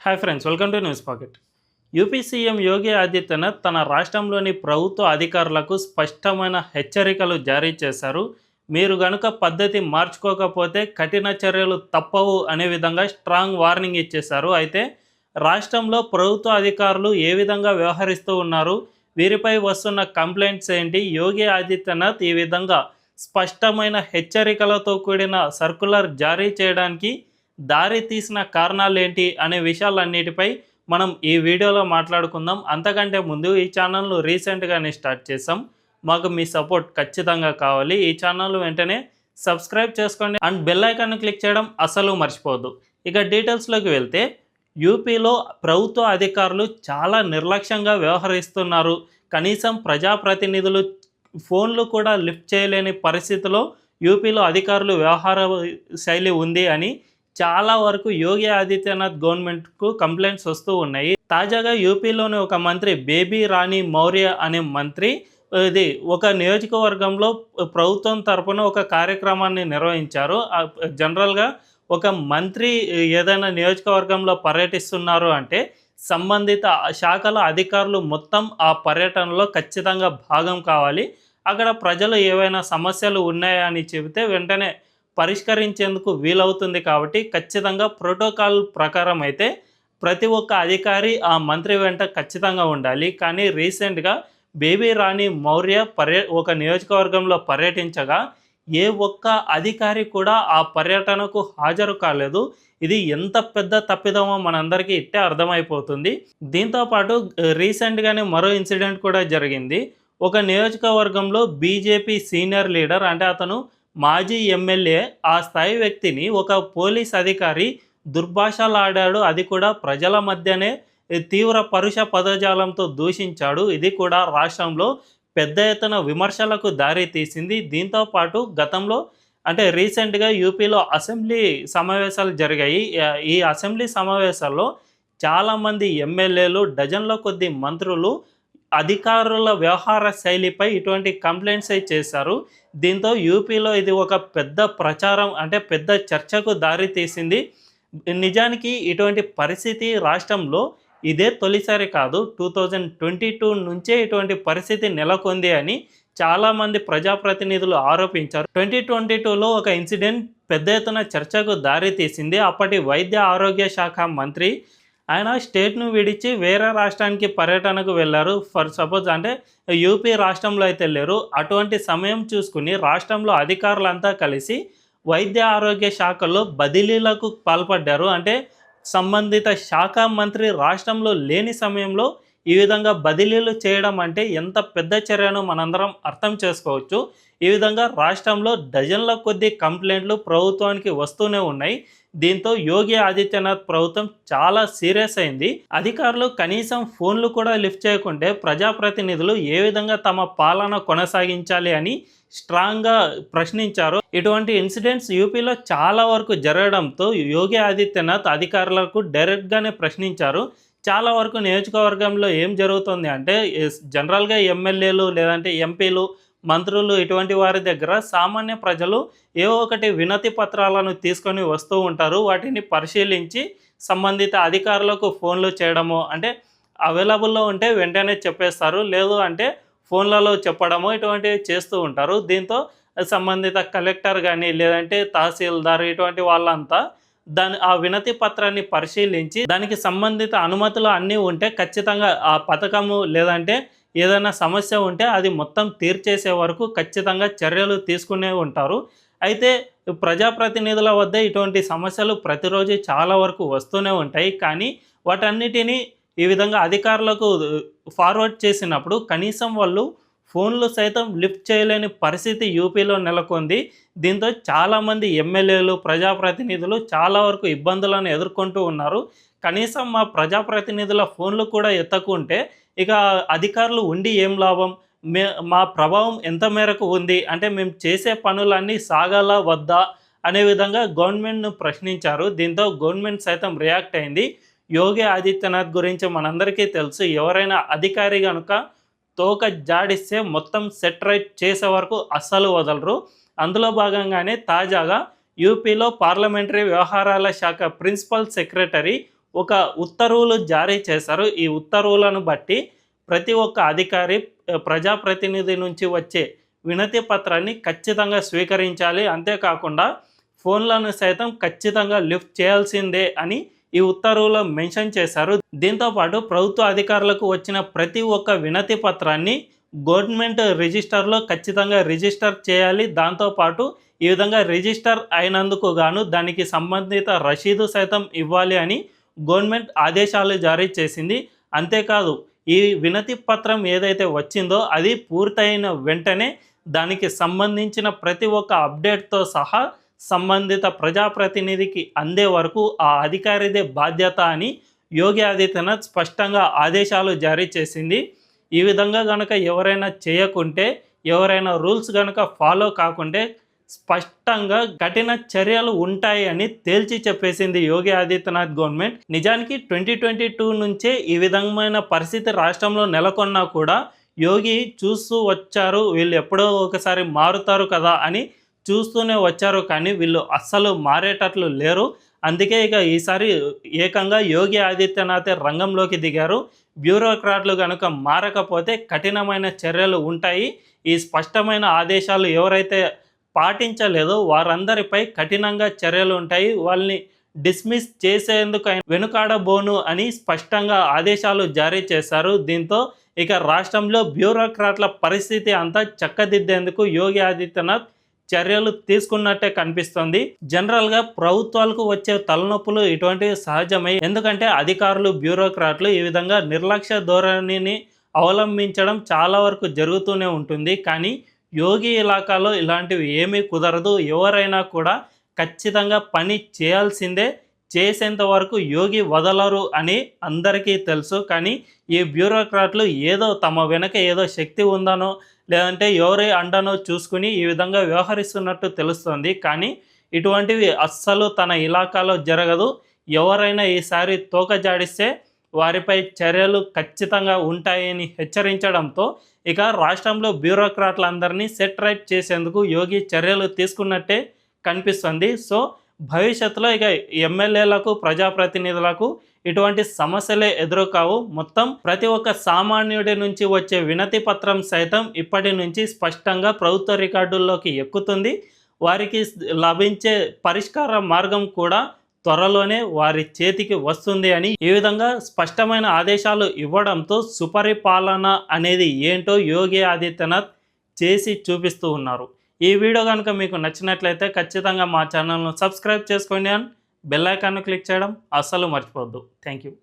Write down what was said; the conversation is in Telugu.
Hi friends, welcome to news pocket. UP CM Yogi Adityanath తన రాష్ట్రంలోని ప్రభుత్వ అధికారులకు స్పష్టమైన హెచ్చరికలు జారీ చేశారు. మీరు గనుక పద్ధతి మార్చుకోకపోతే కఠిన చర్యలు తప్పవు అనే విధంగా స్ట్రాంగ్ వార్నింగ్ ఇచ్చేశారు. అయితే రాష్ట్రంలో ప్రభుత్వ అధికారులు ఏ విధంగా వ్యవహరిస్తూ ఉన్నారు, వీరిపై వస్తున్న కంప్లైంట్స్ ఏంటి, యోగి ఆదిత్యనాథ్ ఈ విధంగా స్పష్టమైన హెచ్చరికలతో కూడిన సర్కులర్ జారీ చేయడానికి దారి తీసిన కారణాలేంటి అనే విషయాలన్నిటిపై మనం ఈ వీడియోలో మాట్లాడుకుందాం. అంతకంటే ముందు ఈ ఛానల్ను రీసెంట్గానే స్టార్ట్ చేసాం. మాకు మీ సపోర్ట్ ఖచ్చితంగా కావాలి. ఈ ఛానల్ వెంటనే సబ్స్క్రైబ్ చేసుకోండి అండ్ బెల్ ఐకాన్ క్లిక్ చేయడం అసలు మర్చిపోవద్దు. ఇక డీటెయిల్స్లోకి వెళ్తే, యూపీలో ప్రభుత్వ అధికారులు చాలా నిర్లక్ష్యంగా వ్యవహరిస్తున్నారు. కనీసం ప్రజాప్రతినిధులు ఫోన్లు కూడా లిఫ్ట్ చేయలేని పరిస్థితిలో యూపీలో అధికారులు వ్యవహార శైలి ఉంది అని చాలా వరకు యోగి ఆదిత్యనాథ్ గవర్నమెంట్కు కంప్లైంట్స్ వస్తూ ఉన్నాయి. తాజాగా యూపీలోని ఒక మంత్రి బేబీ రాణి మౌర్య అనే మంత్రి ఇది ఒక నియోజకవర్గంలో ప్రభుత్వం తరపున ఒక కార్యక్రమాన్ని నిర్వహించారు. జనరల్గా ఒక మంత్రి ఏదైనా నియోజకవర్గంలో పర్యటిస్తున్నారు అంటే సంబంధిత శాఖల అధికారులు మొత్తం ఆ పర్యటనలో ఖచ్చితంగా భాగం కావాలి. అక్కడ ప్రజలు ఏవైనా సమస్యలు ఉన్నాయా అని చెబితే వెంటనే పరిష్కరించేందుకు వీలవుతుంది. కాబట్టి ఖచ్చితంగా ప్రోటోకాల్ ప్రకారం అయితే ప్రతి ఒక్క అధికారి ఆ మంత్రి వెంట ఖచ్చితంగా ఉండాలి. కానీ రీసెంట్గా బేబీ రాణి మౌర్య ఒక నియోజకవర్గంలో పర్యటించగా ఏ ఒక్క అధికారి కూడా ఆ పర్యటనకు హాజరు కాలేదు. ఇది ఎంత పెద్ద తప్పిదమో మనందరికీ ఇట్టే అర్థమైపోతుంది. దీంతోపాటు రీసెంట్గానే మరో ఇన్సిడెంట్ కూడా జరిగింది. ఒక నియోజకవర్గంలో బీజేపీ సీనియర్ లీడర్, అంటే అతను మాజీ ఎమ్మెల్యే, ఆ స్థాయి వ్యక్తిని ఒక పోలీస్ అధికారి దుర్భాషలాడాడు. అది కూడా ప్రజల మధ్యనే తీవ్ర పరుష పదజాలంతో దూషించాడు. ఇది కూడా రాష్ట్రంలో పెద్ద ఎత్తున విమర్శలకు దారి తీసింది. దీంతోపాటు గతంలో అంటే రీసెంట్గా యూపీలో అసెంబ్లీ సమావేశాలు జరిగాయి. ఈ అసెంబ్లీ సమావేశాల్లో చాలామంది ఎమ్మెల్యేలు, డజన్ల కొద్ది మంత్రులు అధికారుల వ్యవహార శైలిపై ఇటువంటి కంప్లైంట్స్ చేశారు. దీంతో యూపీలో ఇది ఒక పెద్ద ప్రచారం, అంటే పెద్ద చర్చకు దారి తీసింది. నిజానికి ఇటువంటి పరిస్థితి రాష్ట్రంలో ఇదే తొలిసారి కాదు. 2022 నుంచే ఇటువంటి పరిస్థితి నెలకొంది అని చాలామంది ప్రజాప్రతినిధులు ఆరోపించారు. 2022లో ఒక ఇన్సిడెంట్ పెద్ద ఎత్తున చర్చకు దారి తీసింది. అప్పటి వైద్య ఆరోగ్య శాఖ మంత్రి ఆయన స్టేట్ను విడిచి వేరే రాష్ట్రానికి పర్యటనకు వెళ్ళారు. ఫర్ సపోజ్ అంటే యూపీ రాష్ట్రంలో అయితే లేరు. అటువంటి సమయం చూసుకుని రాష్ట్రంలో అధికారులంతా కలిసి వైద్య ఆరోగ్య శాఖలో బదిలీలకు పాల్పడ్డారు. అంటే సంబంధిత శాఖ మంత్రి రాష్ట్రంలో లేని సమయంలో ఈ విధంగా బదిలీలు చేయడం అంటే ఎంత పెద్ద చర్యను మనందరం అర్థం చేసుకోవచ్చు. ఈ విధంగా రాష్ట్రంలో డజన్ల కొద్ది కంప్లైంట్లు ప్రభుత్వానికి వస్తూనే ఉన్నాయి. దీంతో యోగి ఆదిత్యనాథ్ ప్రభుత్వం చాలా సీరియస్ అయింది. అధికారులు కనీసం ఫోన్లు కూడా లిఫ్ట్ చేయకుంటే ప్రజాప్రతినిధులు ఏ విధంగా తమ పాలన కొనసాగించాలి అని స్ట్రాంగ్గా ప్రశ్నించారు. ఇటువంటి ఇన్సిడెంట్స్ యూపీలో చాలా వరకు జరగడంతో యోగి ఆదిత్యనాథ్ అధికారులకు డైరెక్ట్గానే ప్రశ్నించారు. చాలా వరకు నియోజకవర్గంలో ఏం జరుగుతుంది అంటే జనరల్గా ఎమ్మెల్యేలు లేదంటే ఎంపీలు, మంత్రులు ఇటువంటి వారి దగ్గర సామాన్య ప్రజలు ఏవో ఒకటి వినతి పత్రాలను తీసుకొని వస్తూ ఉంటారు. వాటిని పరిశీలించి సంబంధిత అధికారులకు ఫోన్లు చేయడము, అంటే అవైలబుల్లో ఉంటే వెంటనే చెప్పేస్తారు, లేదు అంటే ఫోన్లలో చెప్పడము, ఇటువంటివి చేస్తూ ఉంటారు. దీంతో సంబంధిత కలెక్టర్ కానీ లేదంటే తహసీల్దార్ ఇటువంటి వాళ్ళంతా ఆ వినతి పత్రాన్ని పరిశీలించి దానికి సంబంధిత అనుమతులు అన్నీ ఉంటే ఖచ్చితంగా ఆ పథకము లేదంటే ఏదైనా సమస్య ఉంటే అది మొత్తం తీర్చేసే వరకు ఖచ్చితంగా చర్యలు తీసుకునే ఉంటారు. అయితే ప్రజాప్రతినిధుల వద్ద ఇటువంటి సమస్యలు ప్రతిరోజు చాలా వరకు వస్తూనే ఉంటాయి. కానీ వాటన్నిటినీ ఈ విధంగా అధికారులకు ఫార్వర్డ్ చేసినప్పుడు కనీసం వాళ్ళు ఫోన్లు సైతం లిఫ్ట్ చేయలేని పరిస్థితి యూపీలో నెలకొంది. దీంతో చాలామంది ఎమ్మెల్యేలు, ప్రజాప్రతినిధులు చాలా వరకు ఇబ్బందులను ఎదుర్కొంటూ ఉన్నారు. కనీసం మా ప్రజాప్రతినిధుల ఫోన్లు కూడా ఎత్తకుంటే ఇక అధికారులు ఉండి ఏం లాభం, మా ప్రభావం ఎంత మేరకు ఉంది, అంటే మేము చేసే పనులన్నీ సాగాలా వద్దా అనే విధంగా గవర్నమెంట్ను ప్రశ్నించారు. దీంతో గవర్నమెంట్ సైతం రియాక్ట్ అయింది. యోగి ఆదిత్యనాథ్ గురించి మనందరికీ తెలుసు. ఎవరైనా అధికారి కనుక తోక జాడిస్తే మొత్తం సెట్ రైట్ చేసే వరకు అస్సలు వదలరు. అందులో భాగంగానే తాజాగా యూపీలో పార్లమెంటరీ వ్యవహారాల శాఖ ప్రిన్సిపల్ సెక్రటరీ ఒక ఉత్తర్వులు జారీ చేశారు. ఈ ఉత్తర్వులను బట్టి ప్రతి ఒక్క అధికారి ప్రజాప్రతినిధి నుంచి వచ్చే వినతి పత్రాన్ని ఖచ్చితంగా స్వీకరించాలి. అంతేకాకుండా ఫోన్లను సైతం ఖచ్చితంగా లిఫ్ట్ చేయాల్సిందే అని ఈ ఉత్తర్వులో మెన్షన్ చేశారు. దీంతోపాటు ప్రభుత్వ అధికారులకు వచ్చిన ప్రతి ఒక్క వినతి పత్రాన్ని గవర్నమెంట్ రిజిస్టర్లో ఖచ్చితంగా రిజిస్టర్ చేయాలి. దాంతోపాటు ఈ విధంగా రిజిస్టర్ అయినందుకు గాను దానికి సంబంధిత రసీదు సైతం ఇవ్వాలి అని గవర్నమెంట్ ఆదేశాలు జారీ చేసింది. అంతేకాదు, ఈ వినతి పత్రం ఏదైతే వచ్చిందో అది పూర్తయిన వెంటనే దానికి సంబంధించిన ప్రతి ఒక్క అప్డేట్తో సహా సంబంధిత ప్రజాప్రతినిధికి అందే వరకు ఆ అధికారిదే బాధ్యత అని యోగి ఆదిత్యనాథ్ స్పష్టంగా ఆదేశాలు జారీ చేసింది. ఈ విధంగా కనుక ఎవరైనా చేయకుంటే, ఎవరైనా రూల్స్ కనుక ఫాలో కాకుంటే స్పష్టంగా కఠిన చర్యలు ఉంటాయి అని తేల్చి చెప్పేసింది యోగి ఆదిత్యనాథ్ గవర్నమెంట్. నిజానికి 2022 నుంచే ఈ విధమైన పరిస్థితి రాష్ట్రంలో నెలకొన్నా కూడా యోగి చూస్తూ వచ్చారు. వీళ్ళు ఎప్పుడో ఒకసారి మారుతారు కదా అని చూస్తూనే వచ్చారు. కానీ వీళ్ళు అస్సలు మారేటట్లు లేరు. అందుకే ఇక ఈసారి ఏకంగా యోగి ఆదిత్యనాథ్ రంగంలోకి దిగారు. బ్యూరోక్రాట్లు కనుక మారకపోతే కఠినమైన చర్యలు ఉంటాయి. ఈ స్పష్టమైన ఆదేశాలు ఎవరైతే పాటించలేదో వారందరిపై కఠినంగా చర్యలు ఉంటాయి. వాళ్ళని డిస్మిస్ చేసేందుకు వెనుకాడబోను అని స్పష్టంగా ఆదేశాలు జారీ చేశారు. దీంతో ఇక రాష్ట్రంలో బ్యూరోక్రాట్ల పరిస్థితి అంతా చక్కదిద్దేందుకు యోగి ఆదిత్యనాథ్ చర్యలు తీసుకున్నట్టే కనిపిస్తుంది. జనరల్గా ప్రభుత్వాలకు వచ్చే తలనొప్పులు ఇటువంటివి సహజమే. ఎందుకంటే అధికారులు, బ్యూరోక్రాట్లు ఈ విధంగా నిర్లక్ష్య ధోరణిని అవలంబించడం చాలా వరకు జరుగుతూనే ఉంటుంది. కానీ యోగి ఇలాకాలో ఇలాంటివి ఏమీ కుదరదు. ఎవరైనా కూడా ఖచ్చితంగా పని చేయాల్సిందే. చేసేంత వరకు యోగి వదలరు అని అందరికీ తెలుసు. కానీ ఈ బ్యూరోక్రాట్లు ఏదో తమ వెనక ఏదో శక్తి ఉందనో లేదంటే ఎవరి అండనో చూసుకుని ఈ విధంగా వ్యవహరిస్తున్నట్టు తెలుస్తుంది. కానీ ఇటువంటివి అస్సలు తన ఇలాకాలో జరగదు. ఎవరైనా ఈసారి తోక జాడిస్తే వారిపై చర్యలు ఖచ్చితంగా ఉంటాయని హెచ్చరించడంతో ఇక రాష్ట్రంలో బ్యూరోక్రాట్లందరినీ సెట్ రైట్ చేసేందుకు యోగి చర్యలు తీసుకున్నట్టే కనిపిస్తుంది. సో భవిష్యత్తులో ఇక ఎమ్మెల్యేలకు, ప్రజాప్రతినిధులకు ఇటువంటి సమస్యలే ఎదురుకావు. మొత్తం ప్రతి ఒక్క సామాన్యుడి నుంచి వచ్చే వినతి పత్రం సైతం ఇప్పటి నుంచి స్పష్టంగా ప్రభుత్వ రికార్డుల్లోకి ఎక్కుతుంది. వారికి లభించే పరిష్కార మార్గం కూడా త్వరలోనే వారి చేతికి వస్తుంది అని ఈ విధంగా స్పష్టమైన ఆదేశాలు ఇవ్వడంతో సుపరిపాలన అనేది ఏంటో యోగి ఆదిత్యనాథ్ చేసి చూపిస్తూ ఉన్నారు. ఈ వీడియో కనుక మీకు నచ్చినట్లయితే ఖచ్చితంగా మా ఛానల్ను సబ్స్క్రైబ్ చేసుకోండి అండ్ బెల్ ఐకాన్ను క్లిక్ చేయడం అస్సలు మర్చిపోవద్దు. Thank you.